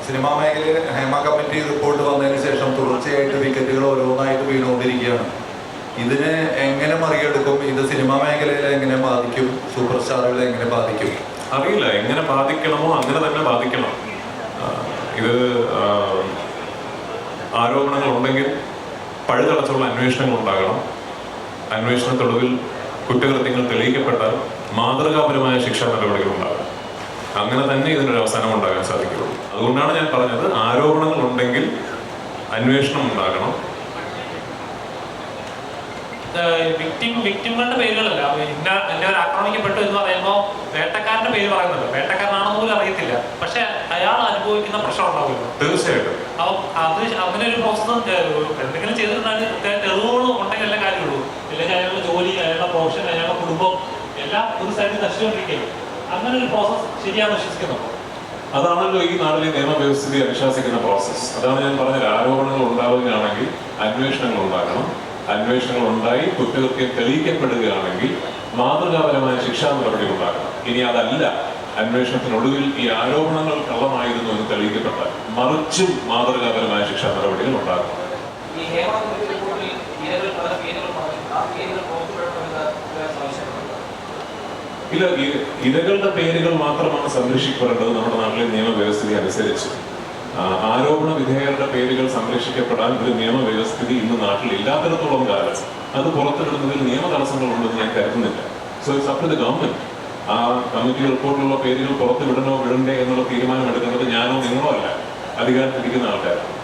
Cinema മേഖലയിൽ Hema committee report വന്നതിന് ശേഷം തുടർച്ചയായിട്ട് വിക്കറ്റുകൾ ഓരോന്നായിട്ട് വീണുകൊണ്ടിരിക്കുകയാണ്. ഇതിനെ എങ്ങനെ മറികടക്കും? ഇത് സിനിമാ മേഖലയെ എങ്ങനെ ബാധിക്കും? സൂപ്പർ സ്റ്റാറുകളെ എങ്ങനെ ബാധിക്കും? അറിയില്ല. എങ്ങനെ ബാധിക്കണമോ അങ്ങനെ തന്നെ ബാധിക്കണം. ഇത് ആരോപണങ്ങൾ ഉണ്ടെങ്കിൽ പഴുതടച്ചുള്ള അന്വേഷണങ്ങൾ ഉണ്ടാകണം. അന്വേഷണത്തൊടുവിൽ കുറ്റകൃത്യങ്ങൾ തെളിയിക്കപ്പെട്ടാൽ മാതൃകാപരമായ ശിക്ഷാ നടപടികൾ ഉണ്ടാകണം. അങ്ങനെ തന്നെ ഇതിനൊരു അവസാനം ഉണ്ടാകാൻ സാധിക്കുള്ളൂ. അതുകൊണ്ടാണ് ഞാൻ പറഞ്ഞത്, ആരോപണങ്ങൾ ഉണ്ടെങ്കിൽ അന്വേഷണം ഉണ്ടാകണം. വിക്ടിമുകളുടെ പേരുകളല്ല. എന്നെ ആക്രമിക്കപ്പെട്ടു എന്ന് പറയുമ്പോൾ വേട്ടക്കാരന്റെ പേര് പറയുന്നുണ്ട്. വേട്ടക്കാരനാണെന്ന് പോലും അറിയത്തില്ല. പക്ഷെ അയാൾ അനുഭവിക്കുന്ന പ്രശ്നം ഉണ്ടാവുമല്ലോ. തീർച്ചയായിട്ടും. അത് അങ്ങനെ ഒരു പ്രോസസ് എന്തെങ്കിലും ചെയ്തിട്ടുണ്ടെങ്കിൽ തെളിവുകളും ഉണ്ടെങ്കിൽ എല്ലാ കാര്യമുള്ളൂ. അല്ലെങ്കിൽ അയാളുടെ ജോലി, അയാളുടെ പ്രൊഫഷൻ, അയാളുടെ കുടുംബം എല്ലാം ഒരു സൈഡിൽ നശിച്ചുകൊണ്ടിരിക്കുകയും അങ്ങനെ ഒരു പ്രോസസ് ശരിയാണെന്ന് വിശ്വസിക്കുന്നു. അതാണല്ലോ ഈ നാട്ടിലെ നിയമവ്യവസ്ഥയെ അനുശാസിക്കുന്ന പ്രോസസ്. അതാണ് ഞാൻ പറഞ്ഞത്, ആരോപണങ്ങൾ ഉണ്ടാവുകയാണെങ്കിൽ അന്വേഷണങ്ങൾ ഉണ്ടാകണം. അന്വേഷണങ്ങൾ ഉണ്ടായി കുറ്റകൃത്യം തെളിയിക്കപ്പെടുകയാണെങ്കിൽ മാതൃകാപരമായ ശിക്ഷാ നടപടി ഉണ്ടാകണം. ഇനി അതല്ല, അന്വേഷണത്തിനൊടുവിൽ ഈ ആരോപണങ്ങൾ കള്ളമായിരുന്നു എന്ന് തെളിയിക്കപ്പെട്ടാൽ മറിച്ചും മാതൃകാപരമായ ശിക്ഷാ നടപടികൾ ഉണ്ടാകണം. ഇല്ല, ഇരകളുടെ പേരുകൾ മാത്രമാണ് സംരക്ഷിക്കപ്പെടേണ്ടത് നമ്മുടെ നാട്ടിലെ നിയമവ്യവസ്ഥിതി അനുസരിച്ച്. ആരോപണ വിധേയരുടെ പേരുകൾ സംരക്ഷിക്കപ്പെടാൻ ഒരു നിയമവ്യവസ്ഥിതി ഇന്ന് നാട്ടിൽ ഇല്ലാത്തിടത്തോളം കാലം അത് പുറത്തിടുന്നതിൽ നിയമ തടസ്സങ്ങളുണ്ടെന്ന് ഞാൻ കരുതുന്നില്ല. So it's up to the government. ആ കമ്മിറ്റി റിപ്പോർട്ടിലുള്ള പേരുകൾ പുറത്ത് വിടണോ വിടണ്ടേ എന്നുള്ള തീരുമാനം എടുക്കേണ്ടത് ഞാനോ നിങ്ങളോ അല്ല, അധികാരത്തിരിക്കുന്ന ആൾക്കാരാണ്.